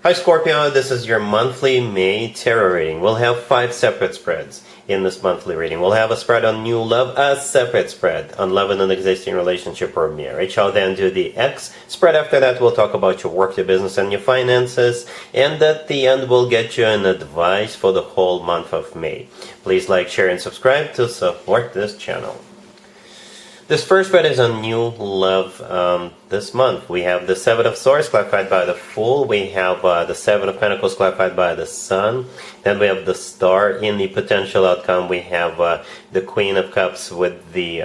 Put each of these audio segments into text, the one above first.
Hi Scorpio, this is your monthly May tarot reading. We'll have 5 separate spreads in this monthly reading. We'll have a spread on new love, a separate spread on love in an existing relationship or marriage. I'll then do the X spread. After that, we'll talk about your work, your business, and your finances. And at the end, we'll get you an advice for the whole month of May. Please like, share, and subscribe to support this channel. This first spread is on new love this month. We have the Seven of Swords clarified by the Fool. We have the Seven of Pentacles clarified by the Sun. Then we have the Star. In the potential outcome, we have the Queen of Cups with the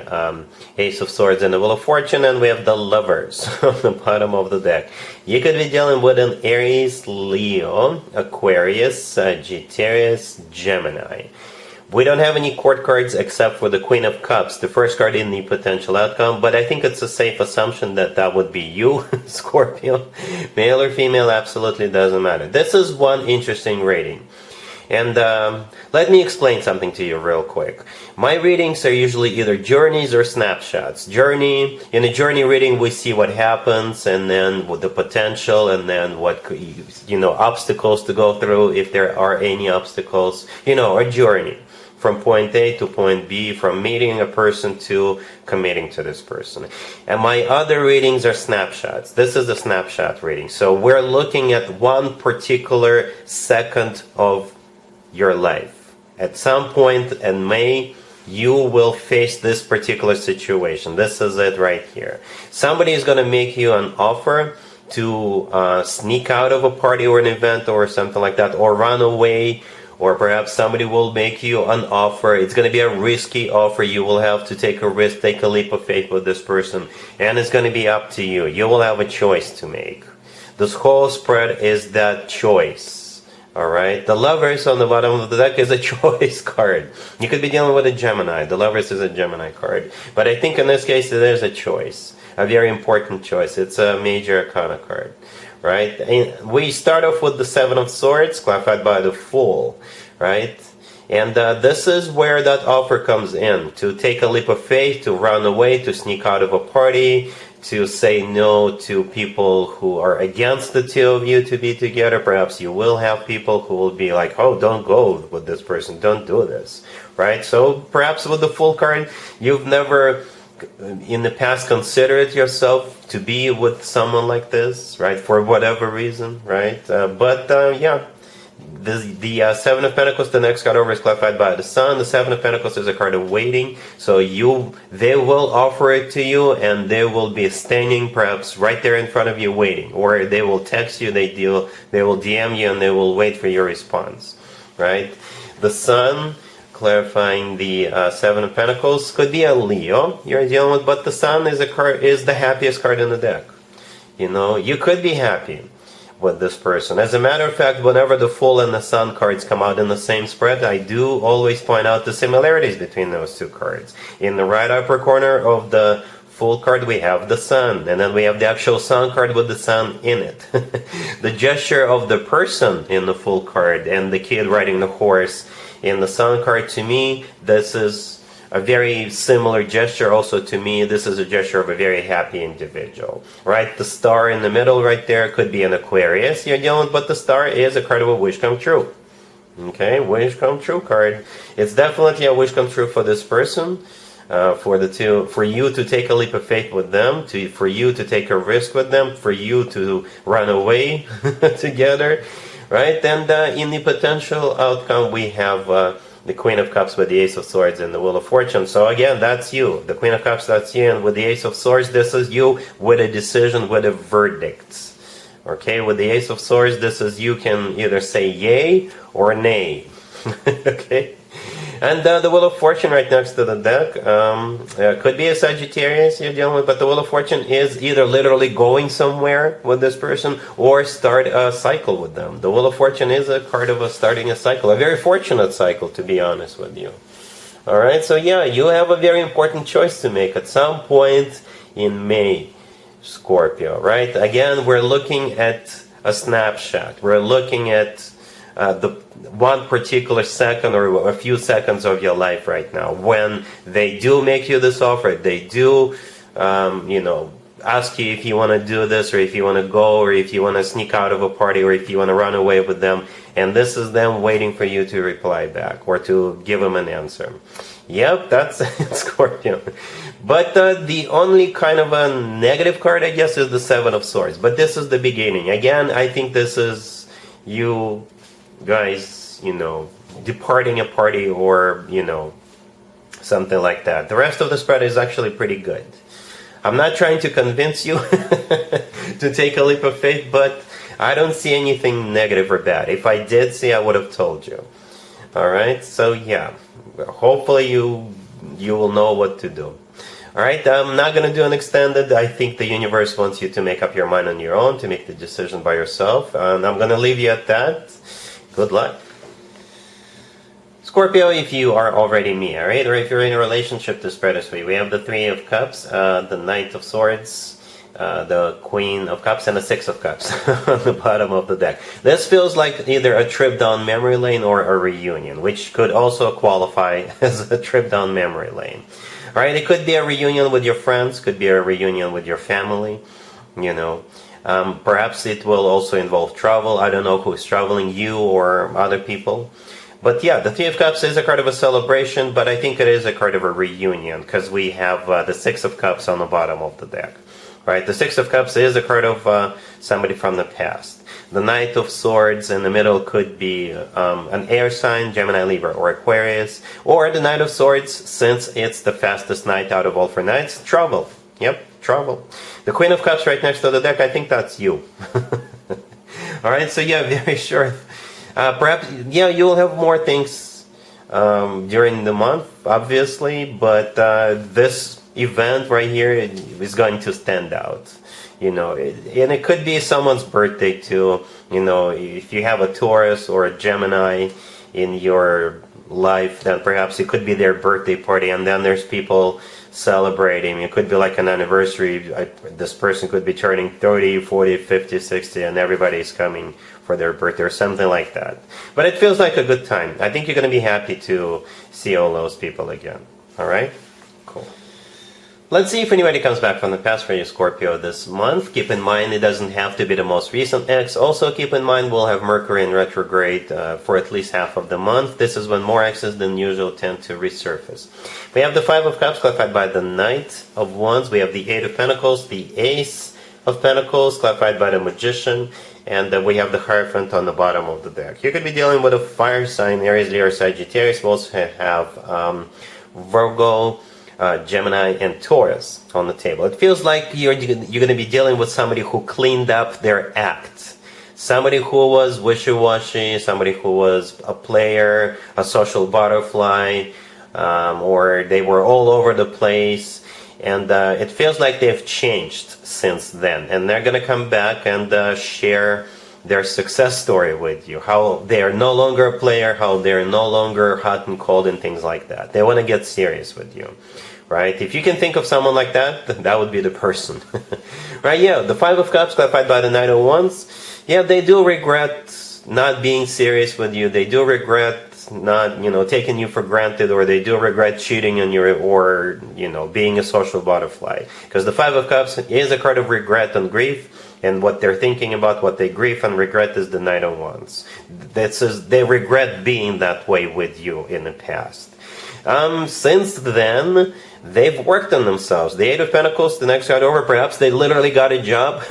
Ace of Swords and the Wheel of Fortune. And we have the Lovers on the bottom of the deck. You could be dealing with an Aries, Leo, Aquarius, Sagittarius, Gemini. We don't have any court cards except for the Queen of Cups, the first card in the potential outcome, but I think it's a safe assumption that that would be you, Scorpio. Male or female, absolutely doesn't matter. This is one interesting reading. And let me explain something to you real quick. My readings are usually either journeys or snapshots. In a journey reading, we see what happens, and then with the potential, and then what, obstacles to go through, if there are any obstacles, a journey. From point A to point B, from meeting a person to committing to this person. And my other readings are snapshots. This is a snapshot reading. So we're looking at one particular second of your life. At some point in May, you will face this particular situation. This is it right here. Somebody is going to make you an offer to sneak out of a party or an event or something like that, or run away. Or perhaps somebody will make you an offer. It's going to be a risky offer. You will have to take a risk, take a leap of faith with this person. And it's going to be up to you. You will have a choice to make. This whole spread is that choice. Alright? The Lovers on the bottom of the deck is a choice card. You could be dealing with a Gemini. The Lovers is a Gemini card. But I think in this case there's a choice. A very important choice. It's a major arcana card. Right? And we start off with the Seven of Swords, clarified by the Fool, right? And this is where that offer comes in, to take a leap of faith, to run away, to sneak out of a party, to say no to people who are against the two of you to be together. Perhaps you will have people who will be like, oh, don't go with this person, don't do this, right? So perhaps with the Fool card, you've never in the past considered yourself to be with someone like this, right, for whatever reason, right? Yeah, the Seven of Pentacles, the next card over, is clarified by the Sun. The Seven of Pentacles is a card of waiting, so they will offer it to you, and they will be standing perhaps right there in front of you waiting, or they will text you, they will DM you, and they will wait for your response, right? The Sun, clarifying the Seven of Pentacles, could be a Leo you're dealing with, but the Sun is the happiest card in the deck. You could be happy with this person. As a matter of fact, whenever the Fool and the Sun cards come out in the same spread, I do always point out the similarities between those two cards. In the right upper corner of the Fool card, we have the Sun, and then we have the actual Sun card with the Sun in it. The gesture of the person in the Fool card and the kid riding the horse in the Sun card, to me, this is a very similar gesture. Also, to me, this is a gesture of a very happy individual, right? The Star in the middle right there could be an Aquarius you're dealing with, but the Star is a card of a wish come true. Okay, wish come true card. It's definitely a wish come true for this person, for you to take a leap of faith with them, for you to take a risk with them, for you to run away together. Right, and in the potential outcome, we have the Queen of Cups with the Ace of Swords and the Wheel of Fortune. So again, that's you. The Queen of Cups, that's you. And with the Ace of Swords, this is you with a decision, with a verdict. Okay, with the Ace of Swords, this is you can either say yay or nay. Okay. And the Wheel of Fortune right next to the deck could be a Sagittarius you're dealing with, but the Wheel of Fortune is either literally going somewhere with this person or start a cycle with them. The Wheel of Fortune is a card of starting a cycle, a very fortunate cycle, to be honest with you. Alright, so yeah, you have a very important choice to make at some point in May, Scorpio, right? Again, we're looking at a snapshot. We're looking at the one particular second or a few seconds of your life right now, when they do make you this offer, they do ask you if you want to do this, or if you want to go, or if you want to sneak out of a party, or if you want to run away with them. And this is them waiting for you to reply back or to give them an answer. Yep, that's Scorpio. But the only kind of a negative card, I guess, is the Seven of Swords. But this is the beginning. Again, I think this is you guys, departing a party, or, something like that. The rest of the spread is actually pretty good. I'm not trying to convince you to take a leap of faith, but I don't see anything negative or bad. If I did see, I would have told you. Alright, so yeah, hopefully you will know what to do. Alright, I'm not going to do an extended. I think the universe wants you to make up your mind on your own, to make the decision by yourself. And I'm going to leave you at that. Good luck. Scorpio, if you are already me, alright, or if you're in a relationship, to spread is for you. We have the Three of Cups, the Knight of Swords, the Queen of Cups, and the Six of Cups on the bottom of the deck. This feels like either a trip down memory lane or a reunion, which could also qualify as a trip down memory lane. Alright, it could be a reunion with your friends, could be a reunion with your family, perhaps it will also involve travel. I don't know who is traveling, you or other people. But yeah, the Three of Cups is a card of a celebration, but I think it is a card of a reunion, because we have the Six of Cups on the bottom of the deck. Right? The Six of Cups is a card of somebody from the past. The Knight of Swords in the middle could be an air sign, Gemini, Libra, or Aquarius. Or the Knight of Swords, since it's the fastest knight out of all 4 knights, trouble. Yep, trouble. The Queen of Cups right next to the deck, I think that's you. Alright, so yeah, very short. Perhaps, yeah, you'll have more things during the month, obviously, but this event right here is going to stand out. And it could be someone's birthday too. If you have a Taurus or a Gemini in your life, then perhaps it could be their birthday party, and then there's people celebrating. It could be like an anniversary. This person could be turning 30, 40, 50, 60, and everybody's coming for their birthday or something like that. But it feels like a good time. I think you're going to be happy to see all those people again. Alright? Cool. Let's see if anybody comes back from the past for you, Scorpio, this month. Keep in mind, it doesn't have to be the most recent ex. Also, keep in mind, we'll have Mercury in retrograde for at least half of the month. This is when more exes than usual tend to resurface. We have the Five of Cups, clarified by the Knight of Wands. We have the Eight of Pentacles, the Ace of Pentacles, clarified by the Magician. And we have the Hierophant on the bottom of the deck. You could be dealing with a fire sign, Aries, Leo, Sagittarius. We also have Virgo, Gemini, and Taurus on the table. It feels like you're going to be dealing with somebody who cleaned up their act. Somebody who was wishy-washy, somebody who was a player, a social butterfly, or they were all over the place. And it feels like they've changed since then. And they're going to come back and share their success story with you. How they are no longer a player, how they're no longer hot and cold and things like that. They want to get serious with you. Right? If you can think of someone like that, that would be the person. Right? Yeah, the Five of Cups, clarified by the Knight of Wands. Yeah, they do regret not being serious with you. They do regret not, taking you for granted, or they do regret cheating on you, or, being a social butterfly. Because the Five of Cups is a card of regret and grief, and what they're thinking about, what they grieve and regret, is the Knight of Wands. That says they regret being that way with you in the past. Since then, they've worked on themselves. The Eight of Pentacles, the next card over, perhaps they literally got a job,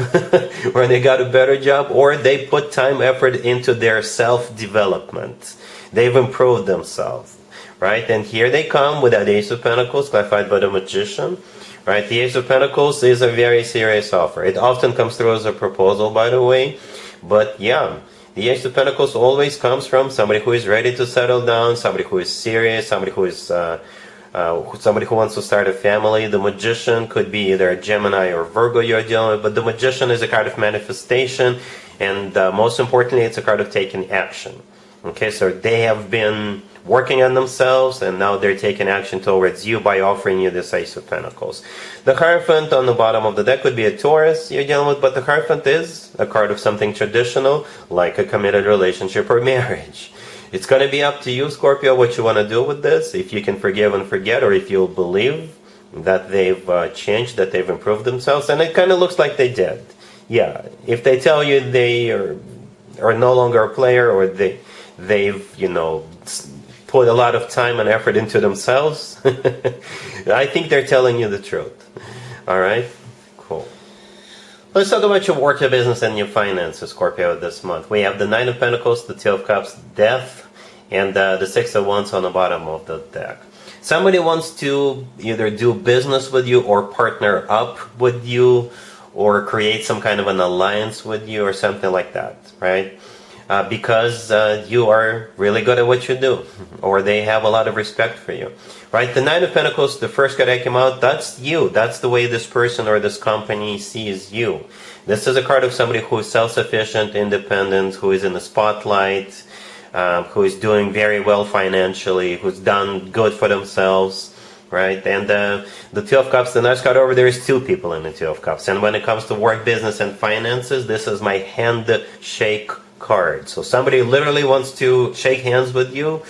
or they got a better job, or they put time, effort into their self-development. They've improved themselves, right? And here they come with that Ace of Pentacles, clarified by the Magician, right? The Ace of Pentacles is a very serious offer. It often comes through as a proposal, by the way, but yeah, the Ace of Pentacles always comes from somebody who is ready to settle down, somebody who is serious, somebody who is somebody who wants to start a family. The Magician could be either a Gemini or Virgo you're dealing with, but the Magician is a card of manifestation, and most importantly, it's a card of taking action. Okay, so they have been working on themselves, and now they're taking action towards you by offering you this Ace of Pentacles. The Hierophant on the bottom of the deck would be a Taurus you're dealing with, but the Hierophant is a card of something traditional, like a committed relationship or marriage. It's going to be up to you, Scorpio, what you want to do with this. If you can forgive and forget, or if you'll believe, that they've changed, that they've improved themselves, and it kind of looks like they did. Yeah, if they tell you they are no longer a player, or they've put a lot of time and effort into themselves, I think they're telling you the truth. All right, cool. Let's talk about your work, your business, and your finances, Scorpio, this month. We have the Nine of Pentacles, the Two of Cups, Death, and the Six of Wands on the bottom of the deck. Somebody wants to either do business with you or partner up with you or create some kind of an alliance with you or something like that, right? Because you are really good at what you do, or they have a lot of respect for you, right? The Nine of Pentacles, the first card that came out, that's you. That's the way this person or this company sees you. This is a card of somebody who is self-sufficient, independent, who is in the spotlight, who is doing very well financially, who's done good for themselves, right? And the Two of Cups, the next card over there is two people in the Two of Cups. And when it comes to work, business, and finances, this is my handshake card. So somebody literally wants to shake hands with you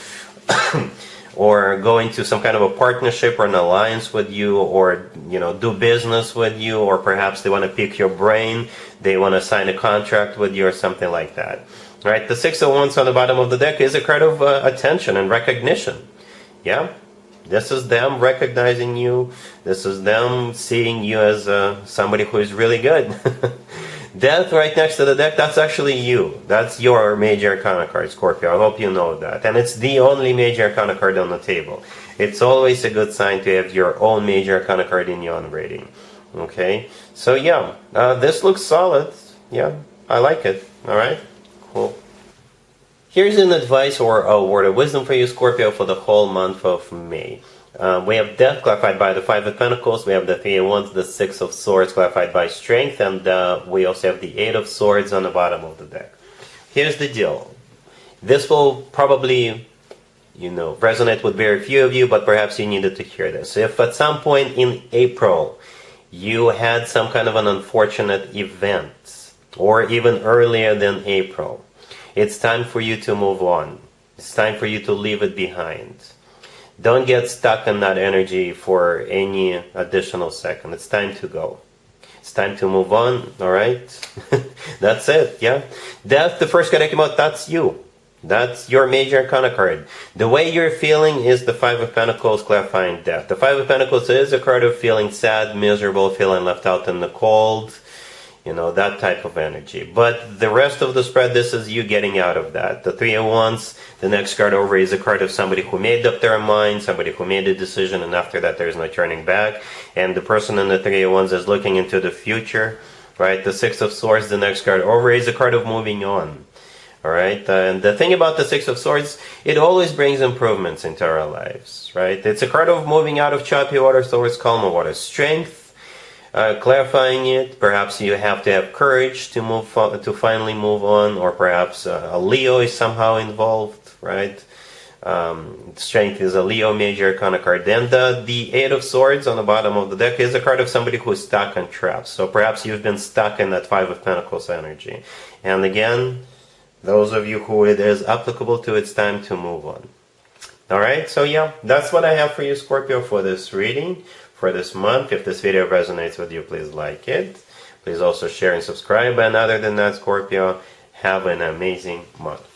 or go into some kind of a partnership or an alliance with you, or do business with you, or perhaps they want to pick your brain, they want to sign a contract with you or something like that. Right? The Six of Wands on the bottom of the deck is a card of attention and recognition. Yeah? This is them recognizing you. This is them seeing you as somebody who is really good. Death right next to the deck, that's actually you. That's your major arcana card, Scorpio. I hope you know that. And it's the only major arcana card on the table. It's always a good sign to have your own major arcana card in your own reading. Okay? So yeah, this looks solid. Yeah, I like it. Alright? Cool. Here's an advice or a word of wisdom for you, Scorpio, for the whole month of May. We have Death clarified by the Five of Pentacles. We have the Three of Wands, the Six of Swords clarified by Strength, and we also have the Eight of Swords on the bottom of the deck. Here's the deal. This will probably, resonate with very few of you, but perhaps you needed to hear this. If at some point in April you had some kind of an unfortunate event, or even earlier than April, it's time for you to move on. It's time for you to leave it behind. Don't get stuck in that energy for any additional second. It's time to go. It's time to move on, alright? That's it, yeah? Death, the first card that came out, that's you. That's your major arcana card. The way you're feeling is the Five of Pentacles clarifying Death. The Five of Pentacles is a card of feeling sad, miserable, feeling left out in the cold, that type of energy. But the rest of the spread, this is you getting out of that. The Three of Wands, the next card over, is a card of somebody who made up their mind, somebody who made a decision, and after that there's no turning back. And the person in the Three of Wands is looking into the future, right? The Six of Swords, the next card over, is a card of moving on. Alright, and the thing about the Six of Swords, it always brings improvements into our lives, right? It's a card of moving out of choppy waters towards calmer waters. Strength, clarifying it. Perhaps you have to have courage to finally move on, or perhaps a Leo is somehow involved, right? Strength is a Leo major arcana card. Then the Eight of Swords on the bottom of the deck is a card of somebody who is stuck and trapped. So perhaps you've been stuck in that Five of Pentacles energy. And again, those of you who it is applicable to, it's time to move on. Alright, so yeah, that's what I have for you, Scorpio, for this reading, for this month. If this video resonates with you, please like it. Please also share and subscribe. And other than that, Scorpio, have an amazing month.